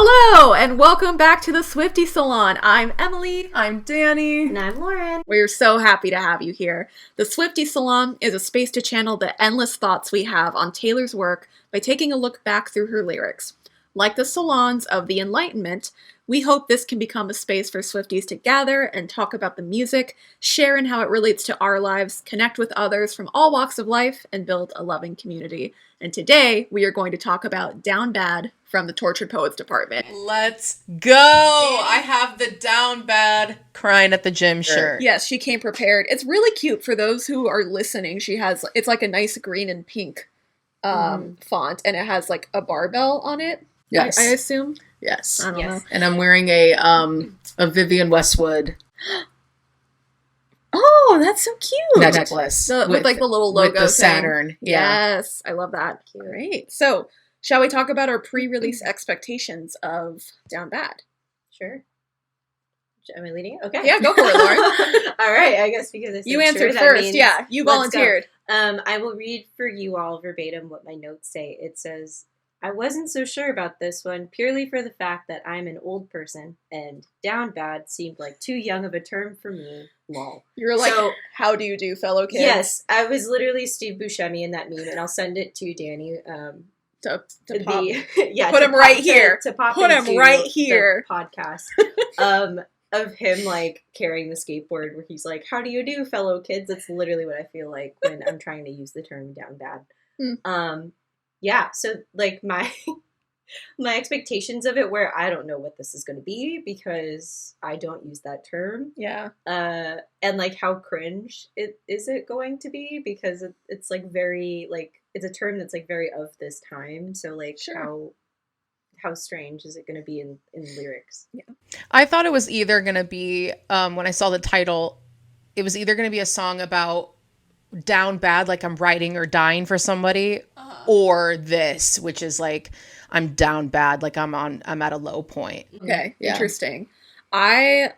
Hello, and welcome back to the Swiftie Salon. I'm Emily. I'm Dani. And I'm Lauren. We're so happy to have you here. The Swiftie Salon is a space to channel the endless thoughts we have on Taylor's work by taking a look back through her lyrics. Like the salons of the Enlightenment, we hope this can become a space for Swifties to gather and talk about the music, share in how it relates to our lives, connect with others from all walks of life, and build a loving community. And today, we are going to talk about Down Bad from the Tortured Poets Department. Let's go! I have the Down Bad Crying at the Gym shirt. Yes, she came prepared. It's really cute for those who are listening. It's like a nice green and pink font, and it has like a barbell on it. Yes. I assume. Yes. I don't know. And I'm wearing a Vivian Westwood Oh, that's so cute. necklace. With like the little logo with the thing. Saturn. Yeah. Yes, I love that. Great. So, shall we talk about our pre-release expectations of Down Bad? Sure. Am I leading it? Okay. Yeah, go for it, Lauren. All right. I guess because I said You answered sure, first. Yeah, you volunteered. I will read for you all verbatim what my notes say. It says, I wasn't so sure about this one, purely for the fact that I'm an old person, and Down Bad seemed like too young of a term for me. Lol. You're like, how do you do, fellow kids? Yes, I was literally Steve Buscemi in that meme, and I'll send it to Dani. To pop. Put him right here. To pop Put him into right here. the podcast. Of him like carrying the skateboard where he's like, how do you do, fellow kids? That's literally what I feel like when I'm trying to use the term Down Bad. Yeah, so like my expectations of it were, I don't know what this is going to be because I don't use that term. Yeah. And like how cringe is it going to be, because it's like very like, it's a term that's like very of this time. So like Sure. how strange is it going to be in lyrics? Yeah. I thought it was either going to be, when I saw the title, it was either going to be a song about down bad, like I'm writing or dying for somebody, or this, which is like I'm down bad, like I'm at a low point. Okay, Yeah. Interesting. I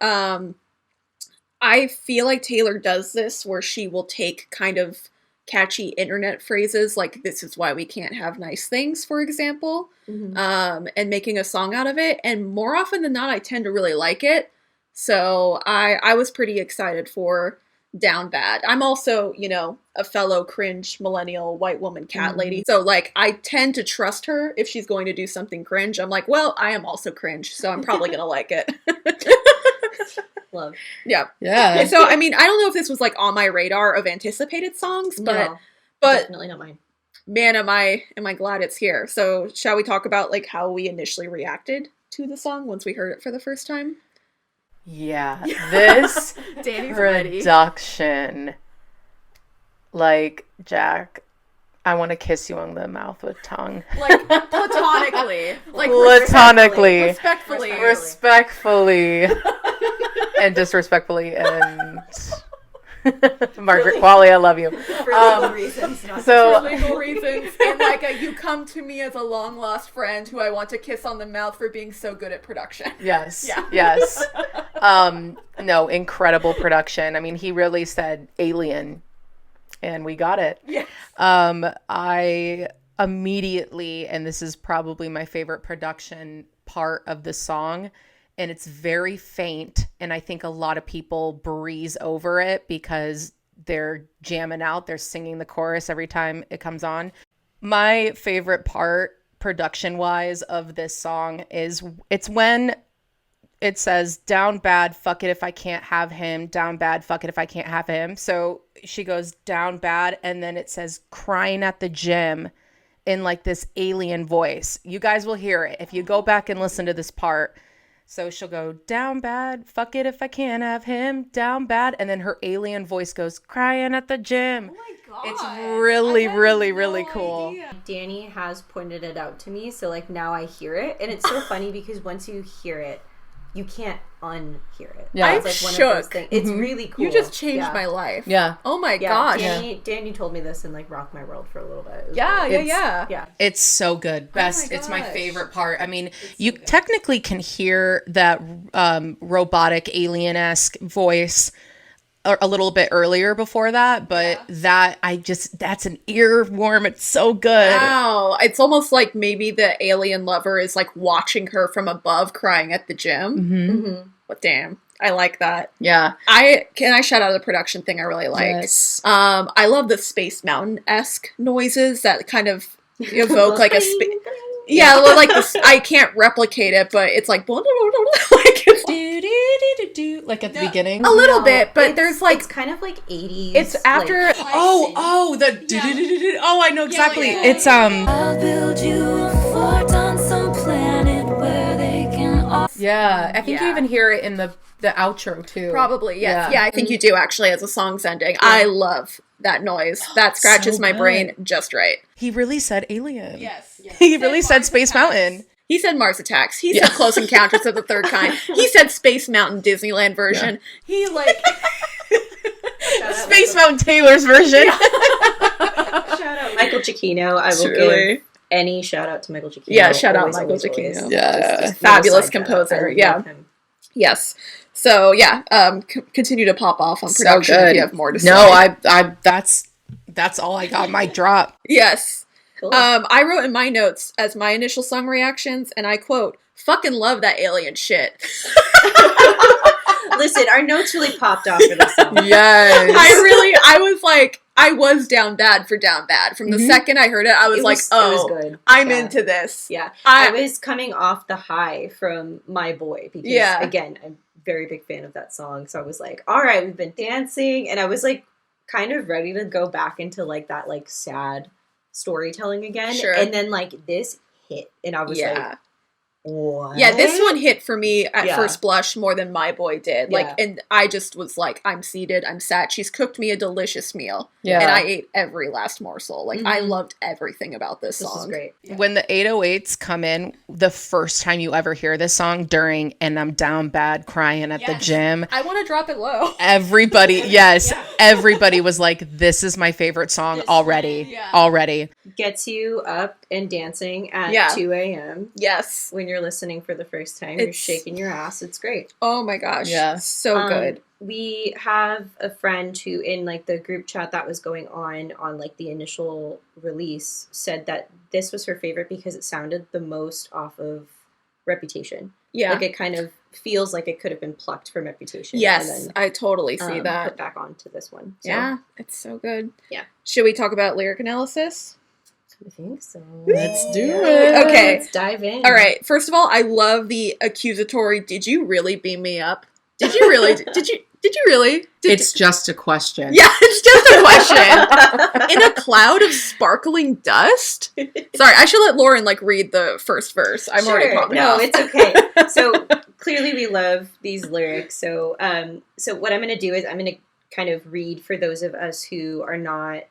feel like Taylor does this where she will take kind of catchy internet phrases like "this is why we can't have nice things," for example, and making a song out of it. And more often than not, I tend to really like it. So I was pretty excited for Down Bad. I'm also, a fellow cringe millennial white woman cat lady. So like I tend to trust her if she's going to do something cringe. I'm like, well, I am also cringe, so I'm probably gonna like it. Love. Yeah. Yeah. So I mean, I don't know if this was like on my radar of anticipated songs, but Definitely not mine. Man, am I glad it's here. So shall we talk about like how we initially reacted to the song once we heard it for the first time? Yeah. This Dani's ready. production, like, Jack, I want to kiss you on the mouth with tongue. Like platonically. Like Platonically. Respectfully. And disrespectfully, and Margaret Qualley, I love you. For legal reasons, not For legal reasons. And like you come to me as a long lost friend who I want to kiss on the mouth for being so good at production. Yes. Yeah. Yes. No, incredible production. I mean, he really said alien, and we got it. Yes. I immediately, and this is probably my favorite production part of the song, and it's very faint, and I think a lot of people breeze over it because they're jamming out, they're singing the chorus every time it comes on. My favorite part, production-wise, of this song is it's when it says, down bad, fuck it if I can't have him, down bad, fuck it if I can't have him. So she goes down bad, and then it says crying at the gym in like this alien voice. You guys will hear it if you go back and listen to this part. So she'll go, down bad, fuck it if I can't have him, down bad. And then her alien voice goes, crying at the gym. Oh my God. It's really, really, really cool. Idea. Dani has pointed it out to me, so like now I hear it, and it's so funny because once you hear it, you can't unhear it. Yeah. It's like one of those shook. things. It's really cool. You just changed my life. Yeah. Oh my Yeah, gosh. Dani told me this and like rocked my world for a little bit. It was Yeah, great. yeah. It's so good. Best. It's my gosh. favorite part. I mean, you technically can hear that robotic alien-esque voice a little bit earlier before that, but that's an earworm. It's so good. Wow. It's almost like maybe the alien lover is like watching her from above crying at the gym. Mm-hmm. But damn, I like that. Yeah. I shout out the production thing I really like. Yes. I love the Space Mountain-esque noises that kind of evoke like a space. Yeah, like this. I can't replicate it, but it's like like it's like at the beginning. A little bit, but there's like it's kind of like 80s. It's after like, I know exactly. It's I'll build you a fort on some planet where they can I think you even hear it in the outro too. Probably, yes. Yeah, I think you do actually as a song's ending. I love that noise. That scratches my brain just right. He really said alien. Yes. He really said Space Mountain. He said Mars Attacks. He said Close Encounters of the Third Kind. He said Space Mountain Disneyland version. He like Space Mountain Taylor's version. Shout out Michael Giacchino. I will give any shout out to Michael Giacchino. Yeah, shout out Michael Giacchino. Yeah. Fabulous composer. Yeah. Yes. So continue to pop off on production if you have more to say. No, I that's all I got. My drop. Yes. Cool. I wrote in my notes as my initial song reactions, and I quote, "Fucking love that alien shit." Listen, our notes really popped off for this song. Yes. I was down bad for Down Bad. From the second I heard it, I was it was good. I'm into this. Yeah. I was coming off the high from My Boy because, again, I'm a very big fan of that song. So I was like, all right, we've been dancing. And I was like kind of ready to go back into like that like sad storytelling again. Sure. And then like this hit. And I was like, what? Yeah, this one hit for me at first blush more than My Boy did. Like, and I just was like, I'm seated, I'm sat. She's cooked me a delicious meal. Yeah. And I ate every last morsel. Like, I loved everything about this song. This is great. Yeah. When the 808s come in, the first time you ever hear this song during And I'm Down Bad crying at the gym. I want to drop it low. Everybody, everybody was like, this is my favorite song already. Gets you up and dancing at 2 a.m. Yes. When you're listening for the first time, you're shaking your ass. It's great. Oh my gosh. Yeah. So good. We have a friend who in like the group chat that was going on like the initial release said that this was her favorite because it sounded the most off of Reputation. Yeah. Like it kind of feels like it could have been plucked from Reputation. Yes, and then, I totally see that. Put back onto this one. So. Yeah, it's so good. Yeah. Should we talk about lyric analysis? I think so. Let's do it. Okay. Let's dive in. All right. First of all, I love the accusatory, did you really beam me up? Did you really? Did you really? It's just a question. Yeah, it's just a question. In a cloud of sparkling dust? Sorry, I should let Lauren like read the first verse. I'm already popping off. No, it's okay. So clearly we love these lyrics. So so what I'm going to do is I'm going to kind of read for those of us who are not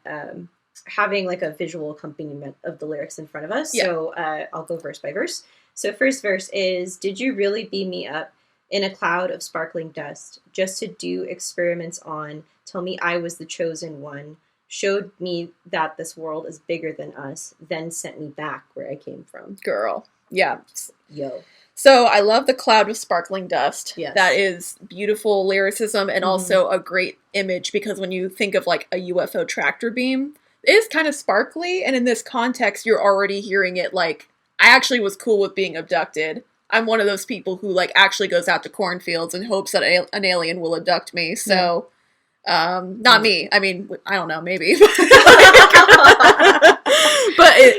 having like a visual accompaniment of the lyrics in front of us. Yeah. So I'll go verse by verse. So first verse is, did you really beam me up in a cloud of sparkling dust just to do experiments on, tell me I was the chosen one, showed me that this world is bigger than us, then sent me back where I came from. Girl. Yeah. Yo. So I love the cloud of sparkling dust. Yes. That is beautiful lyricism and also a great image because when you think of like a UFO tractor beam, it is kind of sparkly, and in this context, you're already hearing it like, I actually was cool with being abducted. I'm one of those people who like actually goes out to cornfields and hopes that an alien will abduct me. So, not me. I mean, I don't know, maybe. But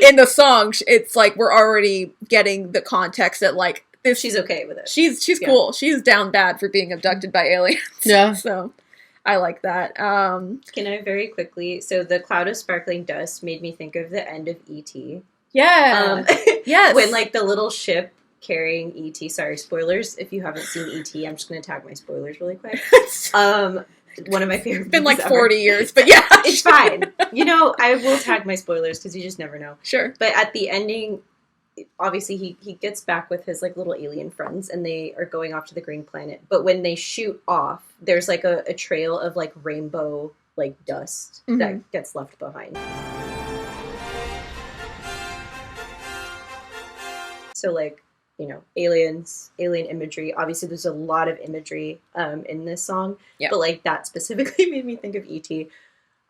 in the song, it's like we're already getting the context that like this. She's okay with it. She's cool. She's down bad for being abducted by aliens. Yeah. So. I like that. Can I very quickly? So the cloud of sparkling dust made me think of the end of E.T. Yeah. Yes. When like the little ship carrying E.T. Sorry, spoilers. If you haven't seen E.T., I'm just going to tag my spoilers really quick. One of my favorite. It's been like 40 years, but yeah, it's fine. You know, I will tag my spoilers because you just never know. Sure. But at the ending, obviously he gets back with his like little alien friends and they are going off to the green planet. But when they shoot off, there's like a trail of like rainbow like dust that gets left behind. So like, you know, aliens, alien imagery. Obviously, there's a lot of imagery in this song, but like that specifically made me think of E.T.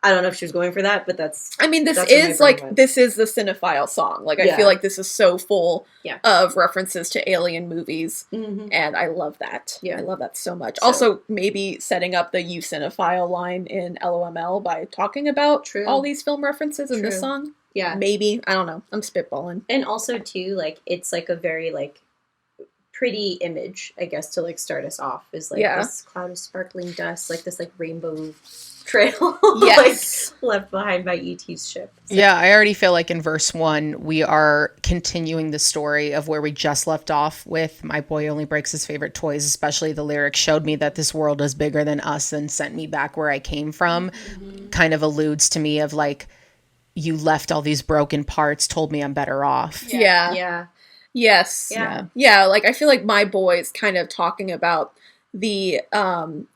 I don't know if she was going for that, but that's. I mean, this that's where my is brain like went. this is the cinephile song. Like, I feel like this is so full of references to alien movies, and I love that. Yeah, I love that so much. So, also, maybe setting up the "You cinephile" line in LOML by talking about all these film references in this song. Yeah, maybe, I don't know. I'm spitballing. And also too, like, it's like a very like pretty image, I guess, to like start us off. Is like this cloud of sparkling dust, like this like rainbow trail like left behind by E.T.'s ship. So. Yeah, I already feel like in verse 1 we are continuing the story of where we just left off with "My boy only breaks his favorite toys," especially the lyric "showed me that this world is bigger than us and sent me back where I came from." Kind of alludes to me of like, you left all these broken parts, told me I'm better off. Yeah. Yes. Yeah, like I feel like my boy is kind of talking about the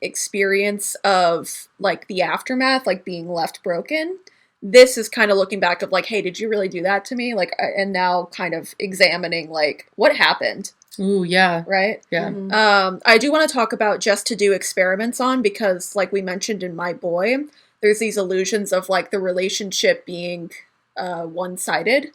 experience of like the aftermath, like being left broken. This is kind of looking back of like, hey, did you really do that to me? Like, and now kind of examining like what happened. Ooh, yeah. Right? Yeah. I do want to talk about Just to Do experiments on, because like we mentioned in My Boy, there's these illusions of like the relationship being one-sided.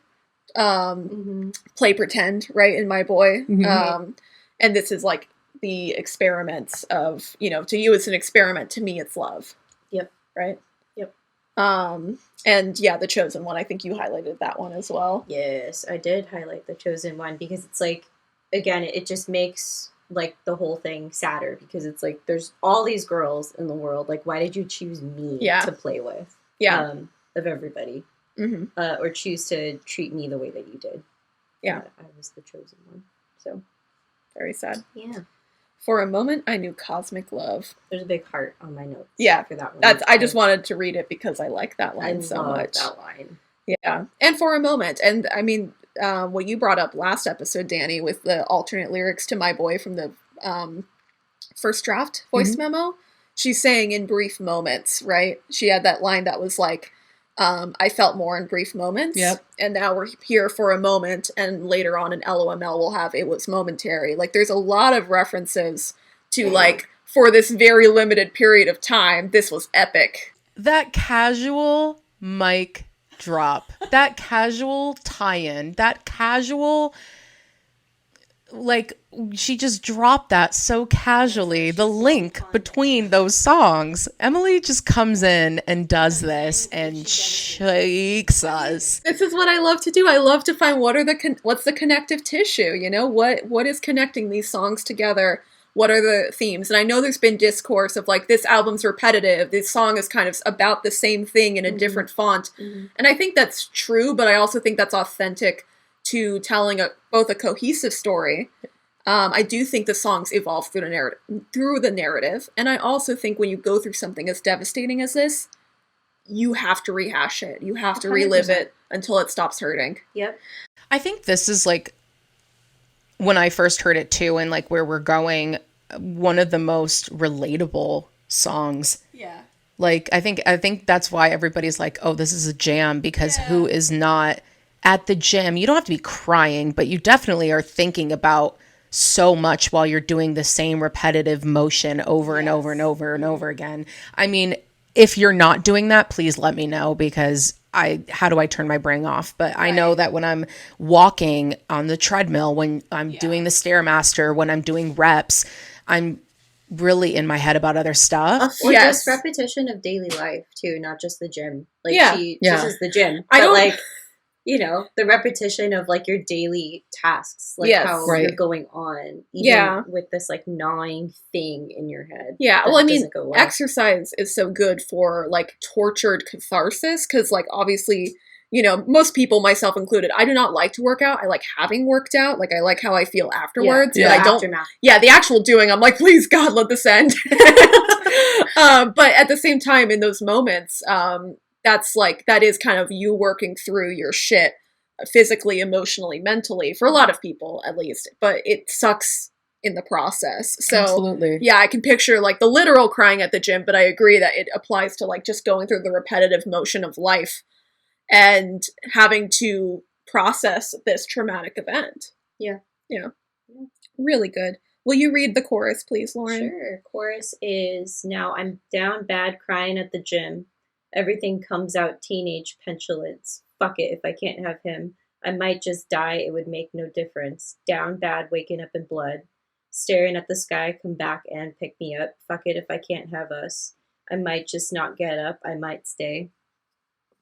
Play pretend, right, in My Boy. And this is like the experiments of, you know, to you it's an experiment, to me it's love. Yep. Right? Yep. And yeah, The Chosen One, I think you highlighted that one as well. Yes, I did highlight The Chosen One because it's like, again, it just makes like the whole thing sadder, because it's like there's all these girls in the world, like why did you choose me to play with? Of everybody. Or choose to treat me the way that you did. I was the chosen one. So very sad. Yeah. For a moment, I knew cosmic love. There's a big heart on my notes. Yeah, for that one. That's. I just wanted to read it because I like that line so much. That line. Yeah, and for a moment, and I mean, what you brought up last episode, Dani, with the alternate lyrics to My Boy from the first draft voice memo. She's saying in brief moments, right? She had that line that was like, I felt more in brief moments. Yep. And now we're here for a moment, and later on in LOML we'll have it was momentary. Like there's a lot of references to like, for this very limited period of time, this was epic. That casual mic drop, that casual tie-in, that casual, like, she just dropped that so casually. The link between those songs. Emily just comes in and does this and shakes us. This is what I love to do. I love to find what's the connective tissue, you know? What is connecting these songs together? What are the themes? And I know there's been discourse of like, this album's repetitive. This song is kind of about the same thing in a different font. And I think that's true, but I also think that's authentic to telling both a cohesive story. I do think the songs evolve through the narrative, and I also think when you go through something as devastating as this, you have to rehash it. You have to 100%. Relive it until it stops hurting. Yep. I think this is like, when I first heard it too, and like where we're going, one of the most relatable songs. Yeah. Like I think that's why everybody's like, oh, this is a jam, because who is not at the gym? You don't have to be crying, but you definitely are thinking about so much while you're doing the same repetitive motion over and over and over and over again. I mean, if you're not doing that, please let me know, because how do I turn my brain off? But I know that when I'm walking on the treadmill, when I'm doing the Stairmaster, when I'm doing reps, I'm really in my head about other stuff. Or just repetition of daily life too, not just the gym. Like she chooses the gym. But like, you know, the repetition of like your daily tasks, like how you're going on, even with this like gnawing thing in your head. Yeah, well, I mean, exercise is so good for like tortured catharsis, because like obviously, you know, most people, myself included, I do not like to work out. I like having worked out. Like I like how I feel afterwards. Yeah, but I don't. Aftermath. Yeah, the actual doing, I'm like, please God, let this end. But at the same time, in those moments, that is kind of you working through your shit physically, emotionally, mentally, for a lot of people at least, but it sucks in the process. So absolutely. Yeah, I can picture like the literal crying at the gym, but I agree that it applies to like just going through the repetitive motion of life and having to process this traumatic event. Yeah. Yeah. Really good. Will you read the chorus, please, Lauren? Sure. Chorus is, now I'm down bad crying at the gym. Everything comes out teenage petulance. Fuck it, if I can't have him, I might just die, it would make no difference. Down bad, waking up in blood. Staring at the sky, come back and pick me up. Fuck it if I can't have us. I might just not get up, I might stay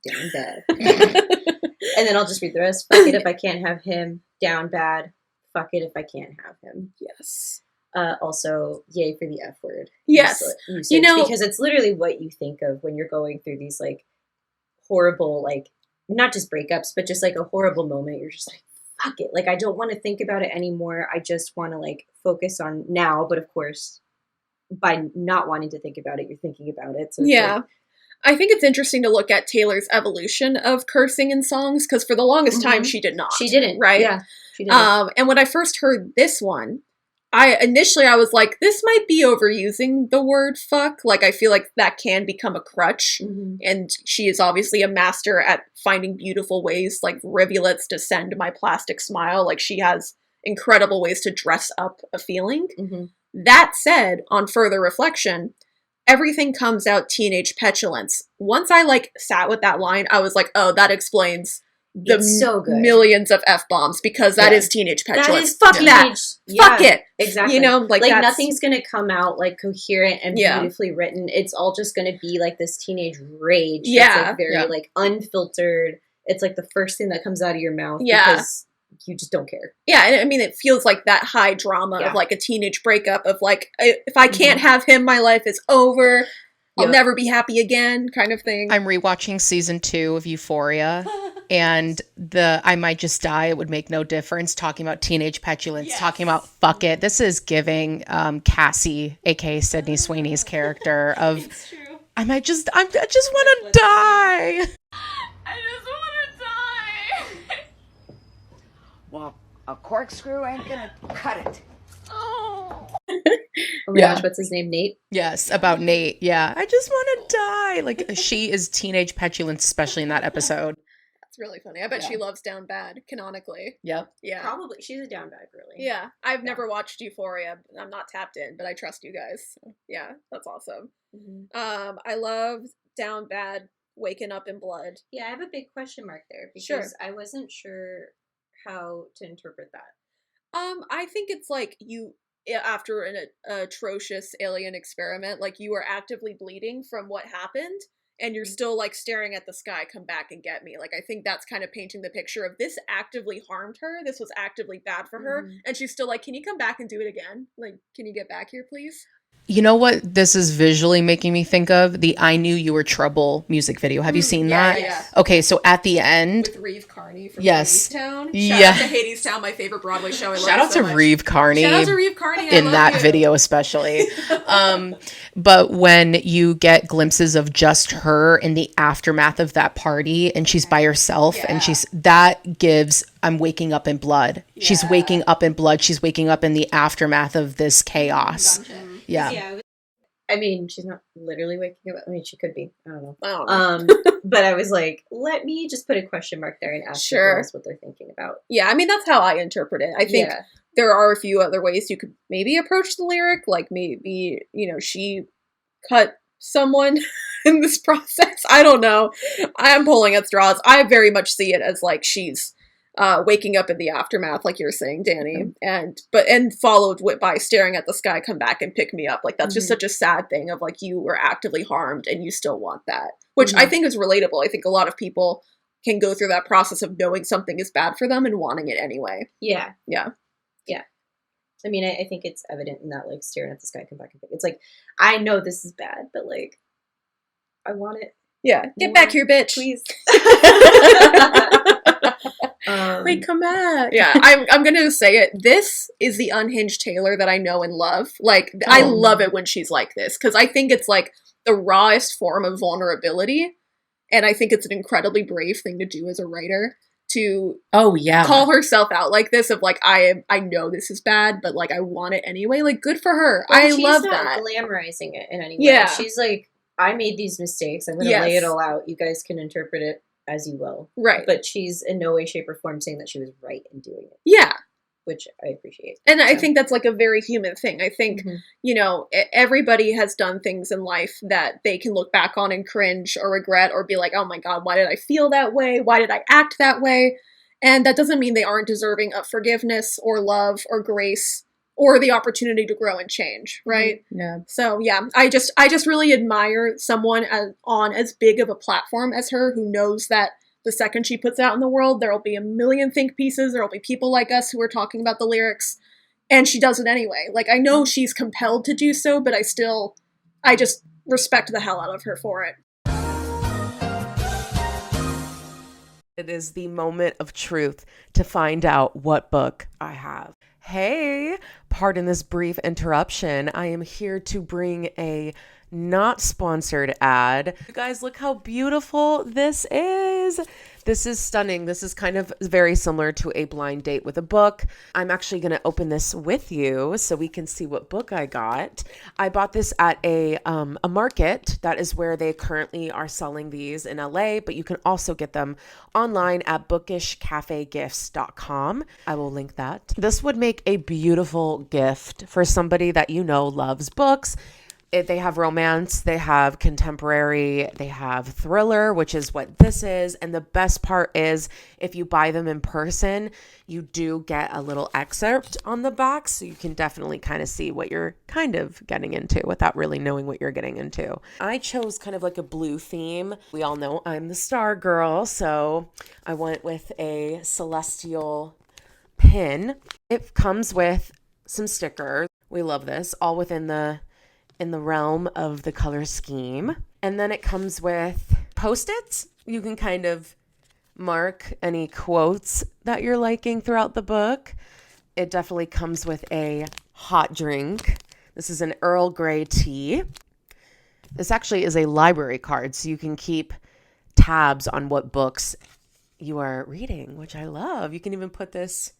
down bad. And then I'll just read the rest. Fuck it if I can't have him, down bad. Fuck it if I can't have him. Yes. Also, yay for the F word. Yes. Usage, you know, because it's literally what you think of when you're going through these like horrible, like not just breakups, but just like a horrible moment. You're just like, fuck it. Like, I don't want to think about it anymore. I just want to like focus on now. But of course, by not wanting to think about it, you're thinking about it. So yeah. like, I think it's interesting to look at Taylor's evolution of cursing in songs, because for the longest time she did not. she didn't. Right? Yeah. She didn't. And when I first heard this one, I was like, this might be overusing the word fuck. Like, I feel like that can become a crutch. And she is obviously a master at finding beautiful ways, like rivulets to send my plastic smile. Like, she has incredible ways to dress up a feeling. That said, on further reflection, everything comes out teenage petulance. Once I like sat with that line, I was like, oh, that explains the so good. Millions of F-bombs, because that is teenage petulance. That is fucking Fuck it. Exactly. You know, like nothing's going to come out like coherent and beautifully written. It's all just going to be like this teenage rage. That's like very like unfiltered. It's like the first thing that comes out of your mouth because you just don't care. Yeah. And I mean, it feels like that high drama of like a teenage breakup of like, if I can't have him, my life is over. I'll never be happy again kind of thing. I'm rewatching season 2 of Euphoria. And the I might just die, it would make no difference, talking about teenage petulance, talking about fuck it. This is giving Cassie, aka Sydney Sweeney's character of I just want to die. I just want to die. Well, a corkscrew ain't gonna cut it. Oh. Oh my gosh, what's his name? Nate? Yes, about Nate. Yeah. I just want to die. Like, she is teenage petulance, especially in that episode. Really funny. I bet she loves Down Bad canonically. Yep. Yeah. Probably. She's a Down Bad girly. Yeah. I've never watched Euphoria. I'm not tapped in, but I trust you guys. So, yeah, that's awesome. I love Down Bad, Waking Up in Blood. Yeah, I have a big question mark there because I wasn't sure how to interpret that. I think it's like you, after an atrocious alien experiment, like you are actively bleeding from what happened. And you're still like staring at the sky, come back and get me. Like, I think that's kind of painting the picture of this actively harmed her. This was actively bad for her. And she's still like, can you come back and do it again? Like, can you get back here, please? You know what this is visually making me think of? The I Knew You Were Trouble music video. Have you seen that? Yeah. Okay, so at the end... With Reeve Carney from Hadestown. Shout out to Hadestown, my favorite Broadway show. Shout out to Reeve Carney. Shout out to Reeve Carney. In that video especially. But when you get glimpses of just her in the aftermath of that party and she's by herself and that gives... I'm waking up in blood. Yeah. She's waking up in blood. She's waking up in the aftermath of this chaos. Yeah. I mean, she's not literally waking up. I mean, she could be. I don't know. But I was like, let me just put a question mark there and ask the girls what they're thinking about. Yeah, I mean, that's how I interpret it. I think there are a few other ways you could maybe approach the lyric. Like maybe, you know, she cut someone in this process. I don't know. I am pulling at straws. I very much see it as like she's waking up in the aftermath, like you're saying, Dani, and followed by staring at the sky, come back and pick me up. Like that's just such a sad thing of like you were actively harmed and you still want that, which I think is relatable. I think a lot of people can go through that process of knowing something is bad for them and wanting it anyway. Yeah. Yeah. Yeah. I mean, I think it's evident in that like staring at the sky, come back and pick. It's like, I know this is bad, but like, I want it. Yeah. Get back here, bitch. Please. Wait, come back. Yeah, I'm gonna say it. This is the unhinged Taylor that I know and love. Like, I love it when she's like this, because I think it's like the rawest form of vulnerability, and I think it's an incredibly brave thing to do as a writer, to call herself out like this of like, I know this is bad, but like I want it anyway. Like, good for her. Well, I love she's that. not glamorizing it in any way. Yeah. She's like, I made these mistakes. I'm gonna lay it all out. You guys can interpret it as you will. Right. But she's in no way, shape, or form saying that she was right in doing it. Yeah. which I appreciate. And I think that's like a very human thing. I think, Mhm. you know, everybody has done things in life that they can look back on and cringe or regret or be like, oh my God, why did I feel that way? Why did I act that way? And that doesn't mean they aren't deserving of forgiveness or love or grace or the opportunity to grow and change, right? Yeah. So yeah, I just really admire someone on as big of a platform as her who knows that the second she puts out in the world, there will be a million think pieces. There will be people like us who are talking about the lyrics, and she does it anyway. Like, I know she's compelled to do so, but I just respect the hell out of her for it. It is the moment of truth to find out what book I have. Hey, pardon this brief interruption. I am here to bring a not sponsored ad. You guys, look how beautiful this is. This is stunning. This is kind of very similar to a blind date with a book. I'm actually going to open this with you so we can see what book I got. I bought this at a market. That is where they currently are selling these in LA, but you can also get them online at bookishcafegifts.com. I will link that. This would make a beautiful gift for somebody that you know loves books. They have romance, they have contemporary, they have thriller, which is what this is. And the best part is if you buy them in person, you do get a little excerpt on the back. So you can definitely kind of see what you're kind of getting into without really knowing what you're getting into. I chose kind of like a blue theme. We all know I'm the star girl, so I went with a celestial pin. It comes with some stickers. We love this, all within the realm of the color scheme. And then it comes with Post-its. You can kind of mark any quotes that you're liking throughout the book. It definitely comes with a hot drink. This is an Earl Grey tea. This actually is a library card, so you can keep tabs on what books you are reading, which I love. You can even put this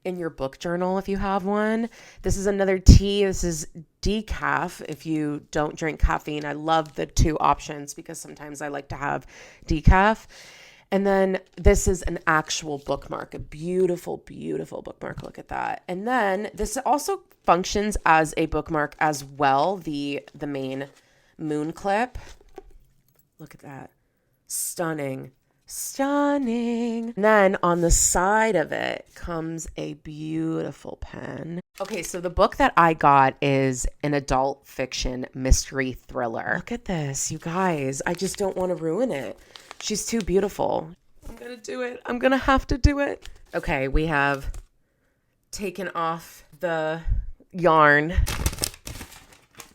in your book journal if you have one. This is another tea. This is decaf if you don't drink caffeine. I love the two options because sometimes I like to have decaf. And then this is an actual bookmark, a beautiful, beautiful bookmark. Look at that. And then this also functions as a bookmark as well, the main moon clip. Look at that. Stunning. Stunning. And then on the side of it comes a beautiful pen. Okay, so the book that I got is an adult fiction mystery thriller. Look at this, you guys. I just don't want to ruin it. She's too beautiful. I'm going to do it. I'm going to have to do it. Okay, we have taken off the yarn.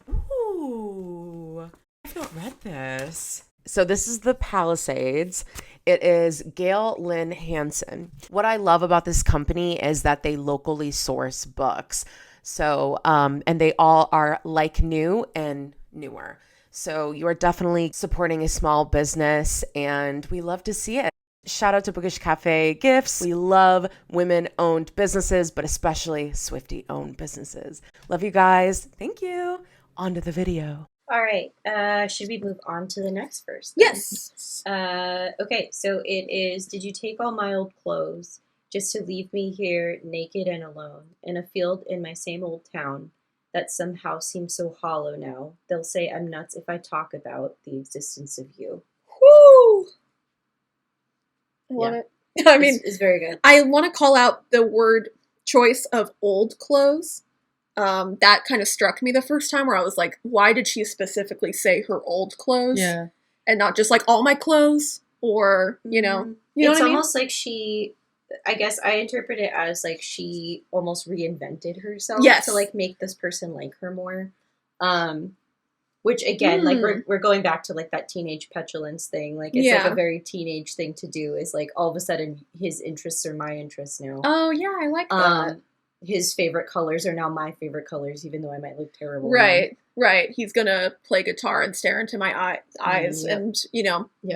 Ooh, I've not read this. So this is the Palisades. It is Gail Lynn Hansen. What I love about this company is that they locally source books. So, and they all are like new and newer. So you are definitely supporting a small business and we love to see it. Shout out to Bookish Cafe Gifts. We love women-owned businesses, but especially Swiftie-owned businesses. Love you guys. Thank you. On to the video. All right. Should we move on to the next verse? Then? Yes. Okay, so it is, did you take all my old clothes just to leave me here naked and alone in a field in my same old town that somehow seems so hollow now? They'll say I'm nuts if I talk about the existence of you. Woo! I love it. I mean, it's very good. I want to call out the word choice of old clothes. That kind of struck me the first time where I was like, why did she specifically say her old clothes? Yeah. And not just like all my clothes or, you know It's what I mean? almost like I guess I interpret it as like she almost reinvented herself Yes. to like make this person like her more. Which again, like we're going back to like that teenage petulance thing. Like it's like a very teenage thing to do is like all of a sudden his interests are my interests now. Oh yeah, I like that. His favorite colors are now my favorite colors, even though I might look terrible. Right. He's gonna play guitar and stare into my eyes and,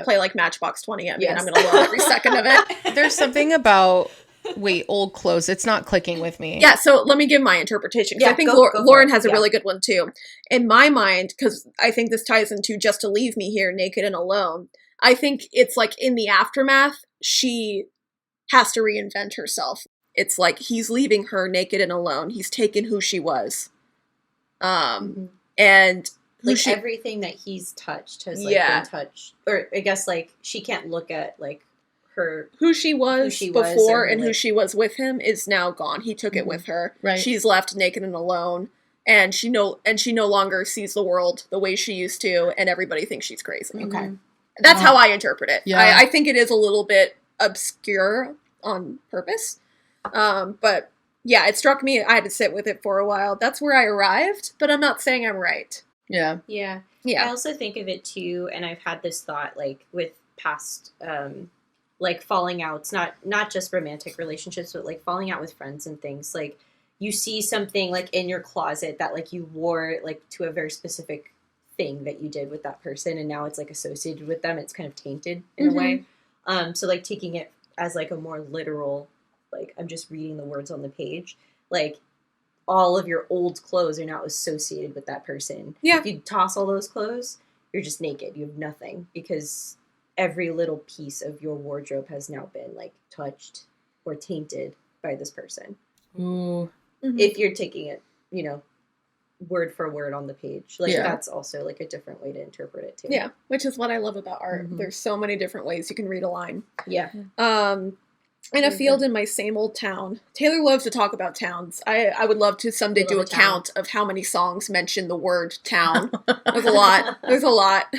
play like Matchbox 20 at me, and I'm gonna love every second of it. There's something about, old clothes. It's not clicking with me. Yeah, so let me give my interpretation. Because I think Lauren has a really good one too. In my mind, because I think this ties into just to leave me here naked and alone, I think it's like in the aftermath, she has to reinvent herself. it's like he's leaving her naked and alone. He's taken who she was. And who like everything that he's touched has like Yeah. been touched, or I guess like she can't look at like her who she was before and who like- she was with him is now gone. He took it with her. Right. She's left naked and alone, and she no longer sees the world the way she used to, and everybody thinks she's crazy. Okay. That's how I interpret it. Yeah. I think it is a little bit obscure on purpose. But yeah, it struck me. I had to sit with it for a while. That's where I arrived, but I'm not saying I'm right. Yeah. Yeah. Yeah. I also think of it too, and I've had this thought like with past like falling outs, not just romantic relationships, but like falling out with friends and things. Like you see something like in your closet that like you wore like to a very specific thing that you did with that person, and now it's like associated with them. It's kind of tainted in a way. So like taking it as like a more literal, like I'm just reading the words on the page, like all of your old clothes are now associated with that person. Yeah. If you toss all those clothes, you're just naked. You have nothing because every little piece of your wardrobe has now been like touched or tainted by this person. Ooh. If you're taking it, you know, word for word on the page, like Yeah. that's also like a different way to interpret it too. Yeah, which is what I love about art. There's so many different ways you can read a line. Yeah. In a field in my same old town. Taylor loves to talk about towns. I would love to someday do a count of how many songs mention the word town. There's a lot. There's a lot.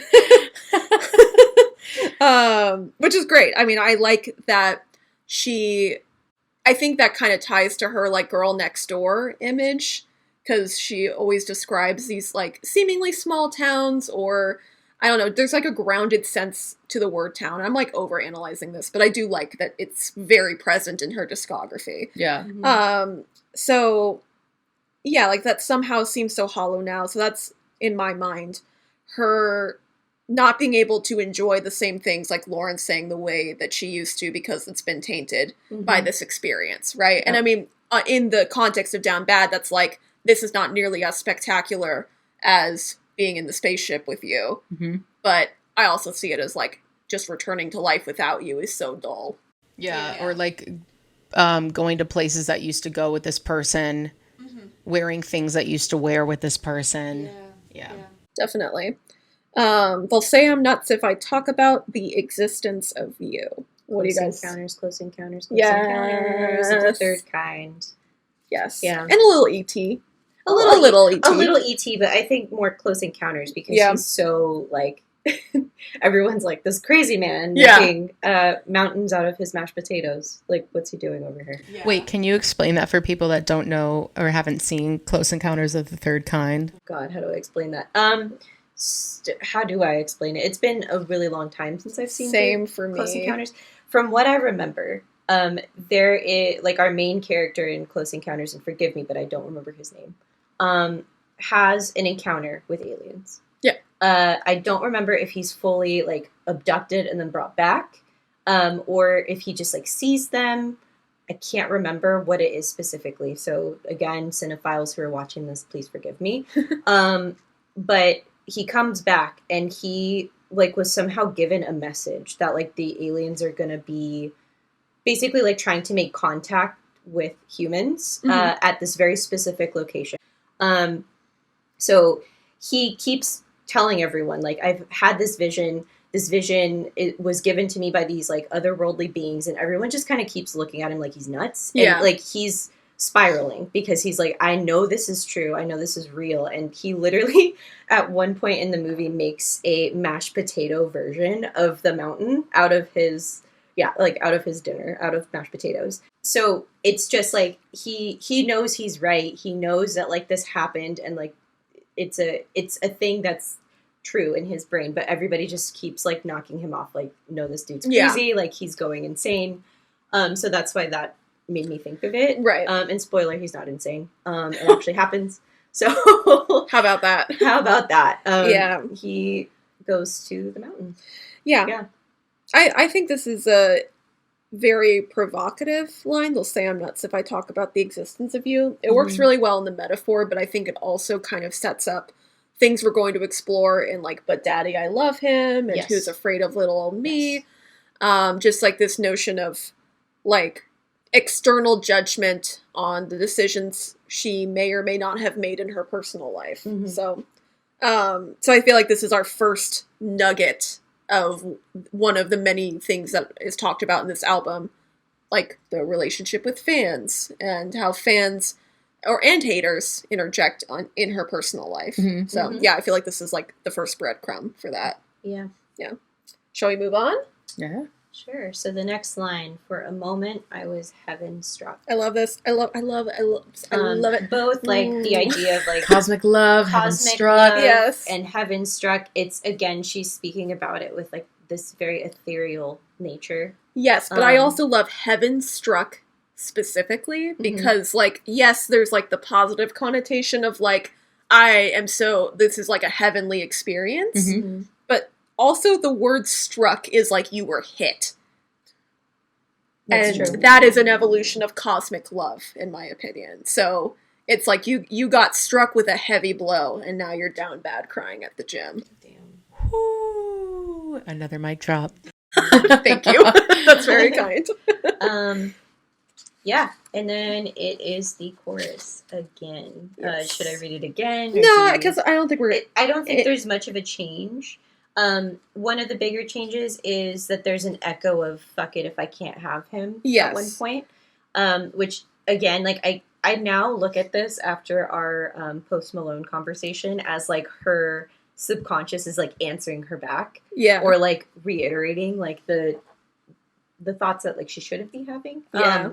Which is great. I mean, I like that I think that kind of ties to her like girl next door image, because she always describes these like seemingly small towns, or I don't know, there's like a grounded sense to the word town. I'm like overanalyzing this, but I do like that it's very present in her discography. Yeah. So yeah, like that somehow seems so hollow now. So that's in my mind her not being able to enjoy the same things like Lauren's saying the way that she used to, because it's been tainted by this experience, right? Yep. And I mean, in the context of Down Bad, that's like, this is not nearly as spectacular as being in the spaceship with you. But I also see it as like, just returning to life without you is so dull. Yeah. Or like going to places that used to go with this person, wearing things that used to wear with this person. Yeah. Definitely. They'll say I'm nuts if I talk about the existence of you. What do you guys? Close encounters of the third kind. Yes. Yeah. And a little ET. A little ET. ET, but I think more Close Encounters, because he's so like everyone's like this crazy man making mountains out of his mashed potatoes. Like, what's he doing over here? Yeah. Wait, can you explain that for people that don't know or haven't seen Close Encounters of the Third Kind? God, how do I explain that? How do I explain it? It's been a really long time since I've seen Same for me. Close Encounters. From what I remember, there is like our main character in Close Encounters, and forgive me, but I don't remember his name, has an encounter with aliens. Yeah. I don't remember if he's fully like abducted and then brought back, or if he just like sees them. I can't remember what it is specifically. So again, cinephiles who are watching this, please forgive me. But he comes back and he like was somehow given a message that like the aliens are going to be basically like trying to make contact with humans at this very specific location. So he keeps telling everyone, like, I've had this vision. This vision, it was given to me by these like otherworldly beings, and everyone just kind of keeps looking at him like he's nuts. Yeah. And like he's spiraling because he's like, I know this is true. I know this is real. And he literally at one point in the movie makes a mashed potato version of the mountain out of his dinner, out of mashed potatoes. So it's just like he knows he's right. He knows that like this happened, and like it's a thing that's true in his brain, but everybody just keeps like knocking him off, like, no, this dude's crazy, like he's going insane. So that's why that made me think of it. Right. And spoiler, he's not insane. It actually happens. So how about that? Yeah. He goes to the mountain. Yeah. I think this is a very provocative line. They'll say I'm nuts if I talk about the existence of you. It works really well in the metaphor, but I think it also kind of sets up things we're going to explore in like, but daddy, I love him, and who's afraid of little old me. Just like this notion of like, external judgment on the decisions she may or may not have made in her personal life. Mhm. So I feel like this is our first nugget of one of the many things that is talked about in this album, like the relationship with fans and how fans and haters interject in her personal life. Mhm. So yeah, I feel like this is like the first breadcrumb for that. Yeah. Shall we move on? Yeah. Sure. So the next line, for a moment, I was heaven struck. I love this. I love it. Both like the idea of like Cosmic love, heaven cosmic struck. love Yes. and heaven struck. It's again, she's speaking about it with like this very ethereal nature. Yes, but I Um, also love Heaven Struck specifically because, like, yes, there's like the positive connotation of like, this is like a heavenly experience, Mhm. but also the word struck is like you were hit. That's And true. that is an evolution of cosmic love, in my opinion. So it's like you got struck with a heavy blow and now you're down bad crying at the gym. Damn. Ooh, another mic drop. Thank you. That's very kind. Yeah, and then it is the chorus again. Yes. Should I read it again? or No, do we- because I don't think we're... I don't think it- there's much of a change. One of the bigger changes is that there's an echo of "fuck it if I can't have him" Yes. at one point. Which again, like I now look at this after our Post Malone conversation as like her subconscious is like answering her back Yeah. or like reiterating like the thoughts that like she shouldn't be having. Yeah.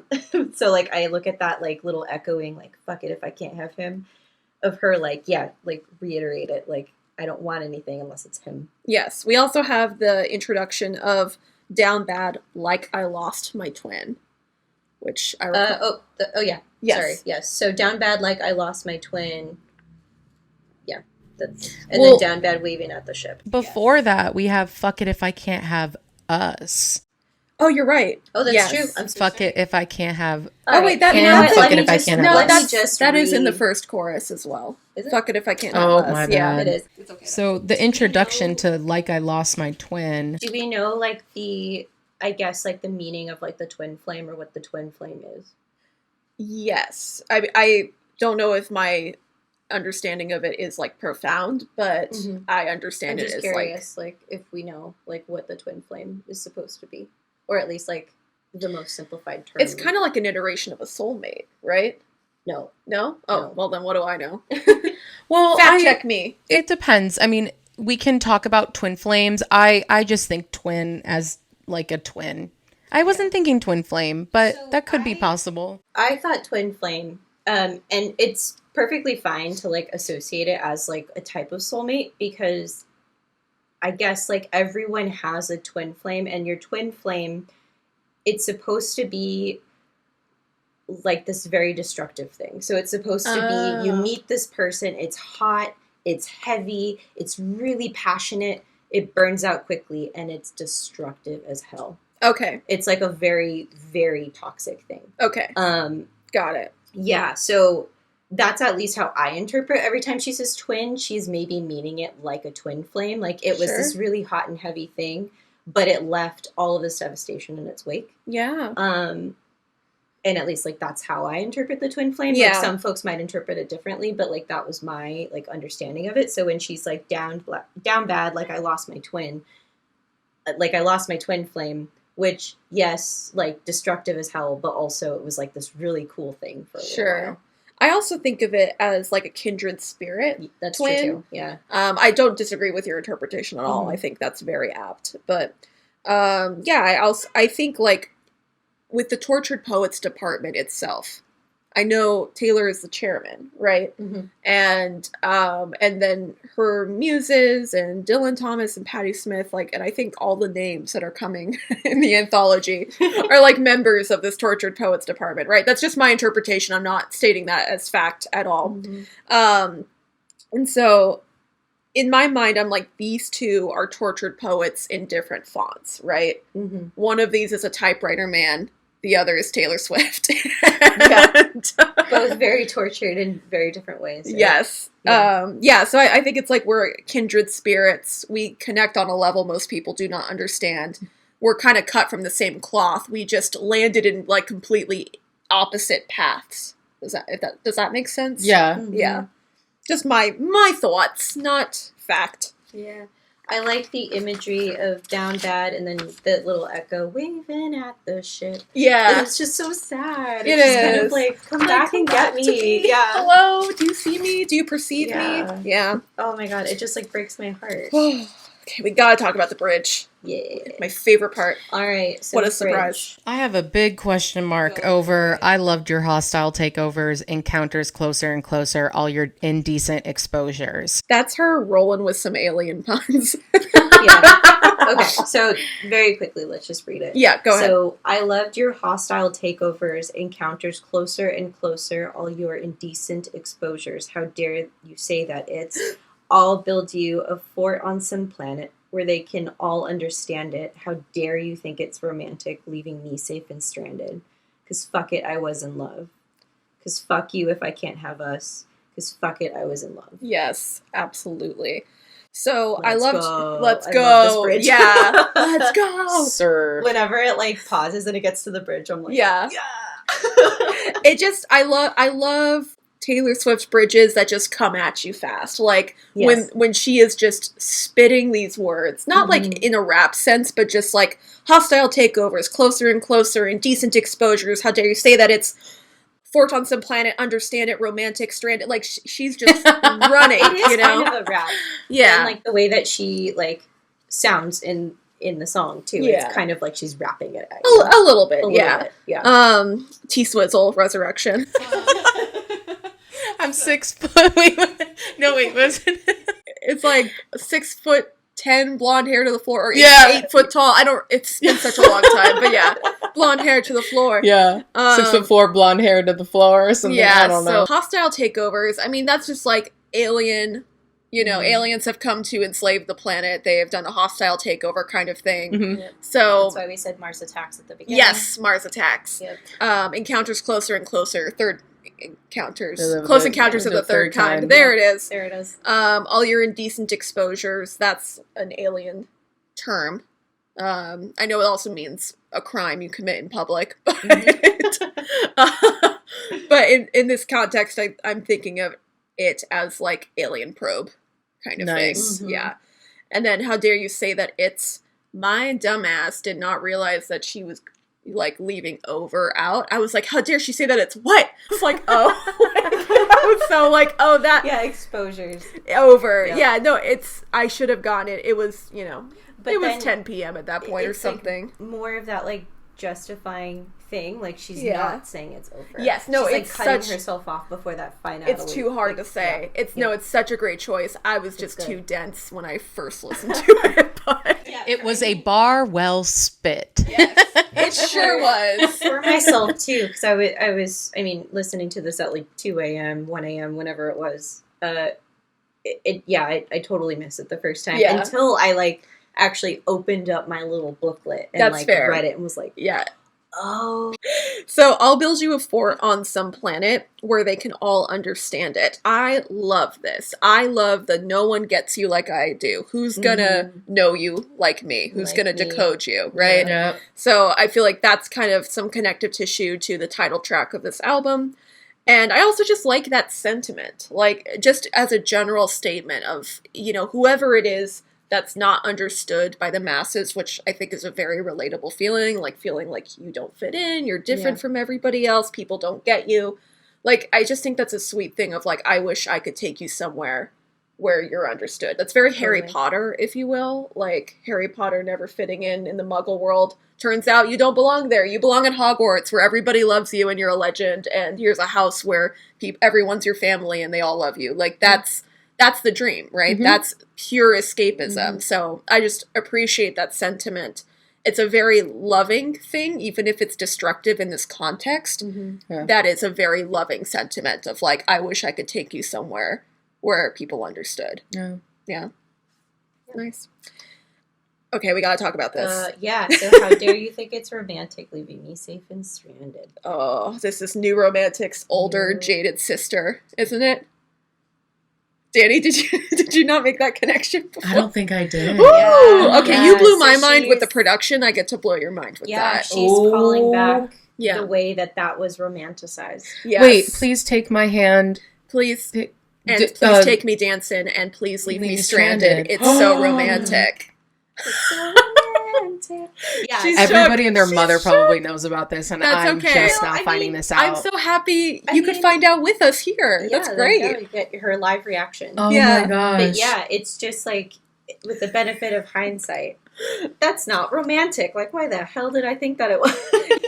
So like I look at that like little echoing like "fuck it if I can't have him" of her like reiterate it like I don't want anything unless it's him. Yes. We also have the introduction of Down Bad Like I Lost My Twin, which I recall. Yeah. Yes. Sorry. Yes. So down bad like I lost my twin. Yeah. And Well- then down bad waving at the ship. Before that, we have fuck it if I can't have us. Oh, you're right. Oh, that's Yes. true. I'm so Fuck sorry. it if I can't have. Oh, wait, that- you no, know what? fuck Let it me if I just- can't No, have let me that's just that is in the read- first chorus as well. Is it? Fuck it if I can't Oh, have us. my Yeah. bad. It is. It's okay. So the introduction to Like I Lost My Twin. Do we know like I guess like the meaning of like the twin flame or what the twin flame is? Yes. I don't know if my understanding of it is like profound, but Mhm. I I'm understand it just as curious, like if we know like what the twin flame is supposed to be, or at least like the most simplified term. it's kind of like an iteration of a soulmate, right? no. No? Oh, No. well then what do I know? Well, Fact check me. It depends. I mean, we can talk about twin flames. I just think twin as like a twin. I wasn't thinking twin flame, but So that could be possible. I thought twin flame, and it's perfectly fine to like associate it as like a type of soulmate because I guess like everyone has a twin flame, and your twin flame, it's supposed to be like this very destructive thing. So it's supposed to be you Oh. meet this person, it's hot, it's heavy, it's really passionate, it burns out quickly, and it's destructive as hell. Okay. It's like a very, very toxic thing. Okay. Got it. Yeah, so that's at least how I interpret every time she says twin, she's maybe meaning it like a twin flame. Like it was Sure. this really hot and heavy thing, but it left all of this devastation in its wake. Yeah. And at least like that's how I interpret the twin flame. Yeah. Like some folks might interpret it differently, but like that was my like understanding of it. So when she's like down bad, like I lost my twin, like I lost my twin flame, which yes, like destructive as hell, but also it was like this really cool thing for a little Sure. while. I also think of it as like a kindred spirit. That's Twin. true too. Yeah. I don't disagree with your interpretation at all. Mhm. I think that's very apt. But yeah, I think like with the Tortured Poets department itself, I know Taylor is the chairman, right? Mm-hmm. And then her muses and Dylan Thomas and Patti Smith, like, and I think all the names that are coming in the anthology are like members of this Tortured Poets department, right? That's just my interpretation. I'm not stating that as fact at all. Mm-hmm. And so in my mind, I'm like, these two are tortured poets in different fonts, right? Mm-hmm. One of these is a typewriter man. The other is Taylor Swift. Yeah. And, Both very tortured in very different ways. Right? yes. Yeah. So I think it's like we're kindred spirits. We connect on a level most people do not understand. we're kind of cut from the same cloth. We just landed in like completely opposite paths. Does that make sense? Yeah. Mm-hmm. Yeah. Just my thoughts, not fact. Yeah. I like the imagery of down bad and then the little echo waving at the ship. Yeah. It's just so sad. It It's just kind is. of like, come back and get me. Yeah. Hello, do you see me? Do you perceive Yeah. me? Yeah. Oh my god, it just like breaks my heart. Okay, we gotta talk about the bridge. Yeah. My favorite part. All right. So What a bridge. surprise. I have a big question mark over I loved your hostile takeovers, encounters closer and closer, all your indecent exposures. That's her rolling with some alien puns. Yeah. Okay, so very quickly, let's just read it. Yeah, go ahead. So, I loved your hostile takeovers, encounters closer and closer, all your indecent exposures. How dare you say that? It's I'll build you a fort on some planet where they can all understand it. How dare you think it's romantic, leaving me safe and stranded? 'Cause fuck it, I was in love. 'Cause fuck you if I can't have us. 'Cause fuck it, I was in love. Yes, absolutely. So Let's I go. loved. Let's I go. love this bridge. Yeah, let's go. Sir. Whenever it like pauses and it gets to the bridge, I'm like, Yeah. yeah. It just I love Taylor Swift's bridges that just come at you fast. Like Yes. when she is just spitting these words, not like in a rap sense, but just like hostile takeovers, closer and closer, indecent exposures. How dare you say that it's fort on some planet, understand it, romantic, stranded. Like she's just running, It is you know? kind of a rap. Yeah. And like the way that she like sounds in the song too. Yeah. It's kind of like she's rapping it at a you. little bit, A little yeah. bit, yeah. T-Swizzle, Resurrection. I'm 6 foot. Wait, no, wait, was it? It's like 6'10", blonde hair to the floor, or Yeah. 8 foot tall. It's been such a long time, but yeah, blonde hair to the floor. Yeah. 6'4", blonde hair to the floor or something. Yeah, I don't know. so hostile takeovers. I mean, that's just like alien. You know, aliens have come to enslave the planet. They have done a hostile takeover kind of thing. Mhm. Yep. So That's why we said Mars attacks at the beginning. yes, Mars attacks. Yep. Encounters closer and closer. Third encounters. The- Close the- encounters of the the third third kind. kind. There it is. There it is. All your indecent exposures. That's an alien term. I know it also means a crime you commit in public, but but in this context, I'm thinking of it as like alien probe kind of Nice. thing. Mhm. Yeah. And then how dare you say that it's my dumbass did not realize that she was like leaving over out. I was like, how dare she say that it's what? I was like, oh. I was so like, oh, that Yeah, exposures. over. Yeah. Yeah, no, I should have gone it. It was, But it was then 10 p.m. at that point or it's, like, something. more of that like justifying thing. Like she's Yeah. not saying it's over. Yes, no, she's, like, it's cutting such- herself off before that finale. It's too hard to say. yeah. It's such a great choice. I was just good. too dense when I first listened to it, but It was a bar well spit. it sure was. For myself too, because I was listening to this at like 2 a.m., 1 a.m., whenever it was. I totally missed it the first time Yeah. until I like actually opened up my little booklet and That's like fair. read it and was like, Yeah. oh, So I'll build you a fort on some planet where they can all understand it. I love this. I love the no one gets you like I do. Who's gonna know you like me? Who's Like gonna me. decode you, right? Yeah. So I feel like that's kind of some connective tissue to the title track of this album. And I also just like that sentiment, like just as a general statement of, whoever it is that's not understood by the masses, which I think is a very relatable feeling like you don't fit in, you're different from everybody else, people don't get you. Like, I just think that's a sweet thing of like, I wish I could take you somewhere where you're understood. That's very Harry Totally. Potter, if you will. Like, Harry Potter never fitting in the Muggle world. Turns out you don't belong there. You belong in Hogwarts, where everybody loves you and you're a legend, and here's a house where everyone's your family and they all love you. Like, that's the dream, right? Mhm. That's pure escapism. So I just appreciate that sentiment. It's a very loving thing, even if it's destructive in this context. Yeah. That is a very loving sentiment of like, I wish I could take you somewhere where people understood. Yeah. Yeah. Nice. Okay, we gotta talk about this. yeah. So how dare you think it's romantic, leaving me safe and stranded? Oh, this is New Romantic's older, New- jaded sister, isn't it? Dani, did you not make that connection before? I don't think I did. Ooh, Yeah. okay, Yeah, you blew so my mind with the she's- production. I get to blow your mind with Yeah, that. she's calling back Yeah. the way that was romanticized. Yes. Wait, please take my hand. Please. Pi- And d- please take me dancing, and please leave me stranded. It's so romantic. It's so romantic. Yeah, She's Everybody shook. and their She's mother shook. probably knows about this, and That's I'm okay. just No, now I finding mean, this out. I'm so happy I you could mean- find out with us here. That's there great. you go. You get her live reaction. Oh Yeah. my gosh. But yeah, it's just like, with the benefit of hindsight, that's not romantic. Like, why the hell did I think that it was?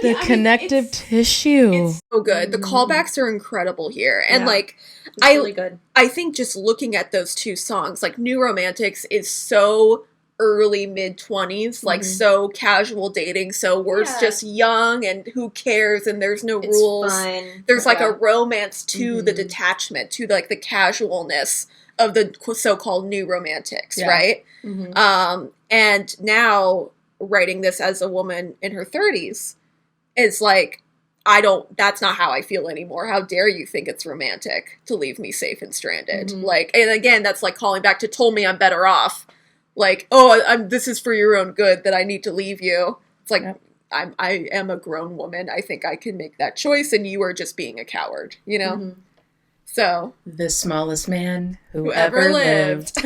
The connective tissue. So good. The Mm. callbacks are incredible here. And Yeah. like It's really good. I think just looking at those two songs, like New Romantics is so early mid-20s, like so casual dating, so we're Yeah. just young and who cares, and there's no It's rules. fun. There's like Yeah. a romance to the Mhm. detachment, to like the casualness of the so-called New Romantics, Yeah. right? Mhm. And now writing this as a woman in her 30s is like, that's not how I feel anymore. How dare you think it's romantic to leave me safe and stranded? Mhm. Like, and again, that's like calling back to told me I'm better off. Like, oh, this is for your own good that I need to leave you. It's like, Yep. I am a grown woman. I think I can make that choice, and you are just being a coward, you know? Mhm. So, The smallest man who whoever ever lived.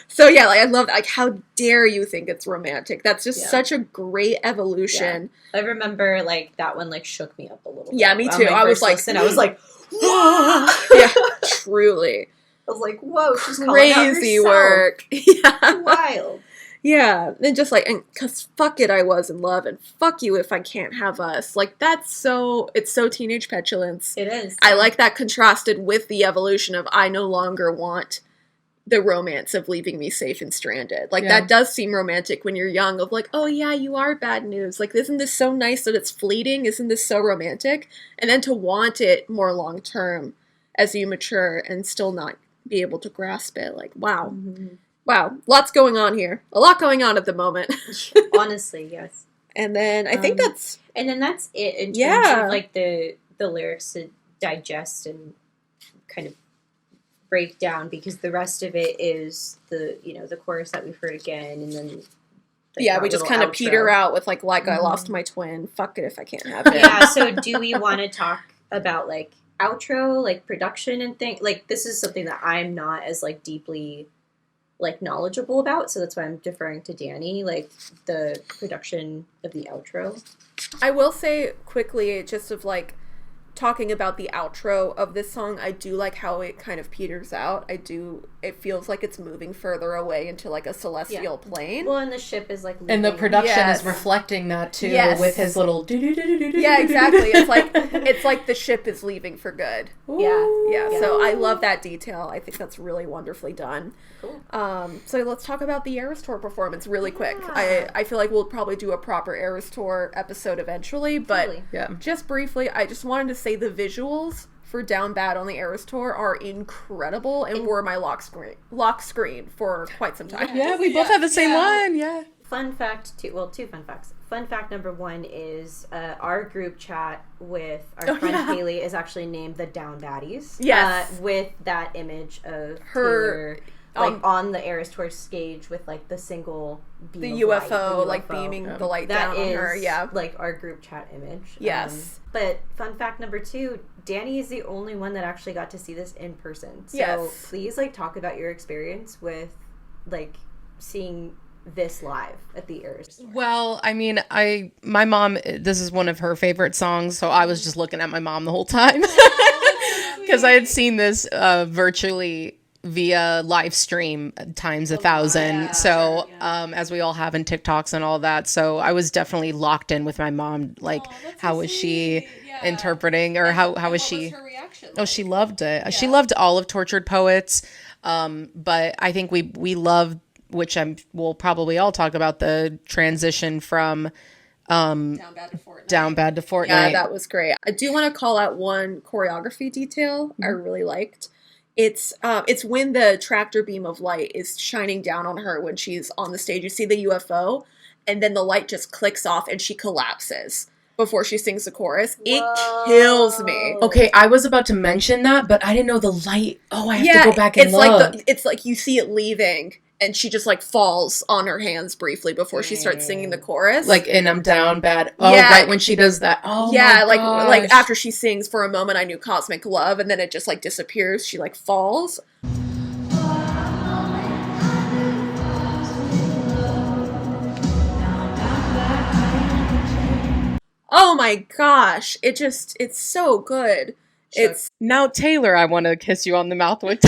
So yeah, like I love like how dare you think it's romantic? That's just Yeah. such a great evolution. I remember like that one like shook me up a little bit. Yeah, me On too. my I was first like, listen, I was like, Yeah, truly I was like, whoa, she's calling out crazy herself. work. Yeah, Wild. yeah, and just like, and cause fuck it, I was in love, and fuck you if I can't have us. Like it's so teenage petulance. It is. I like that contrasted with the evolution of I no longer want the romance of leaving me safe and stranded. Like Yeah. that does seem romantic when you're young of like, oh yeah, you are bad news. Like, isn't this so nice that it's fleeting? Isn't this so romantic? And then to want it more long term as you mature and still not be able to grasp it. Like, wow. Mhm. Wow. Lots going on here. A lot going on at the moment. Honestly, yes. And then I think that's And then that's it in terms Yeah. of like the lyrics to digest and kind of break down, because the rest of it is the chorus that we've heard again, and then yeah, that we just little kind of outro. peter out with like I Mhm. lost my twin. Fuck it if I can't have it. Yeah, so do we want to talk about like outro, like production and things? Like this is something that I'm not as like deeply like knowledgeable about, so that's why I'm deferring to Dani, like the production of the outro. I will say quickly, just of like talking about the outro of this song, I do like how it kind of peters out. It feels like it's moving further away into like a celestial plane. Well, and the ship is like And the leaving. production Yes. is reflecting that too, Yes. with his little do-do-do-do-do-do. Yeah, exactly. It's like the ship is leaving for good. Yeah. Yeah, so I love that detail. I think that's really wonderfully done. Cool. So let's talk about the Eras Tour performance really quick. Yeah. I feel like we'll probably do a proper Eras Tour episode eventually, but Totally. Yeah. just briefly, I just wanted to say the visuals for Down Bad on the Eras Tour are incredible and were my lock screen for quite some time. Yeah, we both have the same one. Yeah. Fun fact, two fun facts. Fun fact number one is our group chat with our friend yeah. Haley is actually named the Down Baddies. Yes. With that image of Her, Taylor, like on the Eras Tour stage with like the single beam the of light, UFO, the like UFO. beaming the light That down on is her. Yeah. like our group chat image. Yes. But fun fact number two, Dani is the only one that actually got to see this in person. So Yes. please like talk about your experience with like seeing this live at the Eras Tour. Well, I mean, my mom, this is one of her favorite songs, so I was just looking at my mom the whole time because I had seen this virtually via live stream times 1,000. So, as we all have in TikToks and all that. So I was definitely locked in with my mom. Like, how was she interpreting, or how was she? her reaction? Oh, she loved it. She loved all of Tortured Poets. But I think we loved, which we'll probably all talk about, the transition from Down Bad to Fortnite. Down Bad to Fortnite. Yeah, that was great. I do want to call out one choreography detail I really liked. It's when the tractor beam of light is shining down on her when she's on the stage. You see the UFO, and then the light just clicks off and she collapses. before she sings the chorus. It kills me. Okay, I was about to mention that, but I didn't know the light. Oh, I have to go back and it's look. like it's like you see it leaving, and she just like falls on her hands briefly before she starts singing the chorus. Like, and I'm down bad. Oh, Yeah. right when she does that. Oh, yeah, my like gosh. after she sings for a moment, I knew Cosmic Love, and then it just like disappears. She like falls. Oh my gosh, it's so good. It's Now, Taylor, I want to kiss you on the mouth with.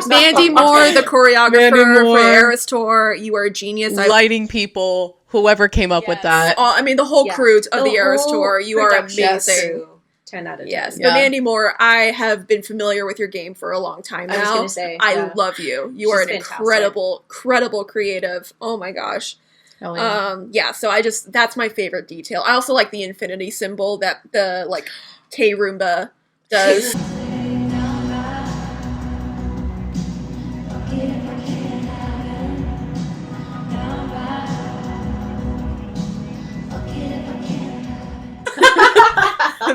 Mandy Moore, the choreographer Mandy Moore. for the Eras Tour. You are a genius. Lighting people, whoever came up with that. I mean, the whole crew of the Eras whole Tour. You are production amazing. crew. 10 out of 10. Yes, Yeah. but Mandy Moore, I have been familiar with your game for a long time now. I was gonna say, I yeah. love you. You She's are an fantastic. incredible creative. Oh my gosh. Hell yeah. Yeah, so that's my favorite detail. I also like the infinity symbol that the like K Roomba does.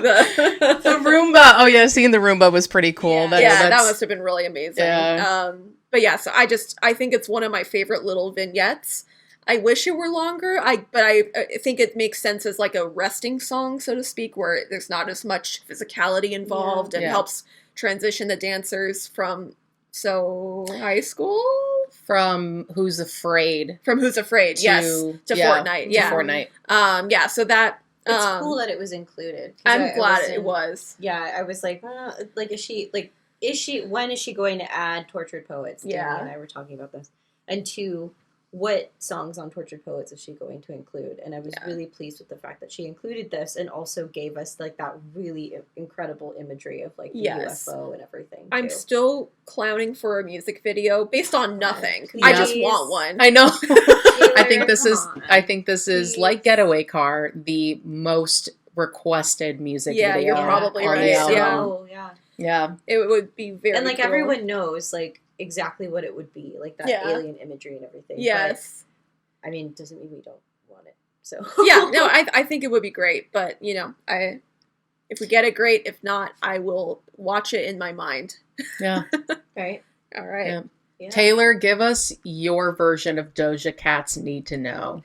The Roomba. Oh yeah, seeing the Roomba was pretty cool. That must have been really amazing. Yeah. But yeah, so I think it's one of my favorite little vignettes. I wish it were longer. But I think it makes sense as like a resting song, so to speak, where there's not as much physicality involved and Yeah. helps transition the dancers from high school. From Who's Afraid From Who's Afraid, yes, to Fortnite, yeah. To Fortnite. Yeah, so that It's cool that it was included. 'Cause I'm I glad wasn't- it was. Yeah, I was like, when is she going to add Tortured Poets? Yeah. Dani and I were talking about this. And two, what songs on Tortured Poets is she going to include? And I was really pleased with the fact that she included this and also gave us like that really incredible imagery of like the Yes. UFO and everything. I'm too. still clowning for a music video based on nothing. Please. I just want one. I know. I think Taylor, this come is. on. I think this is Please. like Getaway Car, the most requested music Yeah, video. you're probably on right. the album. So, yeah. Yeah. It would be very And like cool. everyone knows like exactly what it would be, like that Yeah. alien imagery and everything. Yes. But, I mean, it doesn't mean we don't want it. So Yeah, no, I think it would be great, but you know, if we get it, great. If not, I will watch it in my mind. Yeah. right. All right. Yeah. Yeah. Taylor, give us your version of Doja Cat's "Need to Know"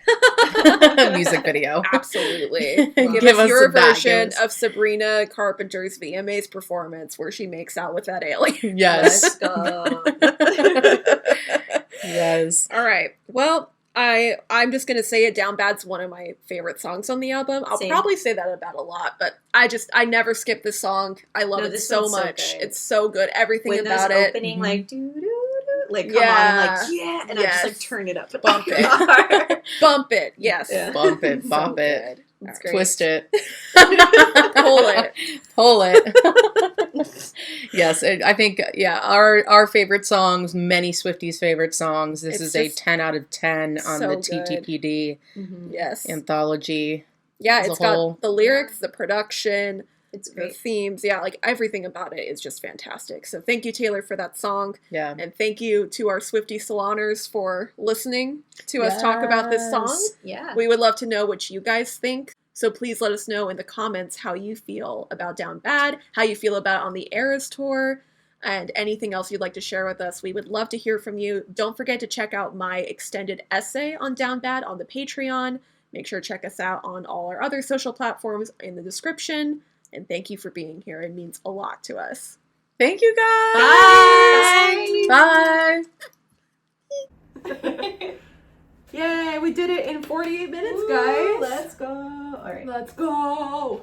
music video. Absolutely. Give Give us us your that, version give us- of Sabrina Carpenter's VMA's performance where she makes out with that alien. Yes. Let's go. Yes. All right. Well, I'm just gonna say it. Down Bad's one of my favorite songs on the album. I'll Same. probably say that about a lot, but I never skip this song. I love No, it this so one's so much. good. It's so good. Everything When about those it. opening Mhm. like doo doo doo, like come Yeah. on, I'm like yeah, and I just like Yes. turn it up, Bump it. it. Bump it. Yes. Yeah. Bump it, So bop it, good. It's great. twist it, Pull it. pull it. Yes, I think our favorite songs, many Swifties' favorite songs. This It's is a just 10 out of 10 on so the good. TTPD Yes. anthology. Yeah, as it's a got whole. the lyrics, the production, It's the great. themes. Yeah, like everything about it is just fantastic. So thank you, Taylor, for that song. Yeah. And thank you to our Swiftie Saloners for listening to us talk about this song. Yes. Yeah. We would love to know what you guys think. So please let us know in the comments how you feel about Down Bad, how you feel about on the Eras Tour, and anything else you'd like to share with us. We would love to hear from you. Don't forget to check out my extended essay on Down Bad on the Patreon. Make sure to check us out on all our other social platforms in the description. And thank you for being here. It means a lot to us. Thank you guys. Bye. Bye. Yay, we did it in 48 minutes, Let's go. All right. Let's go.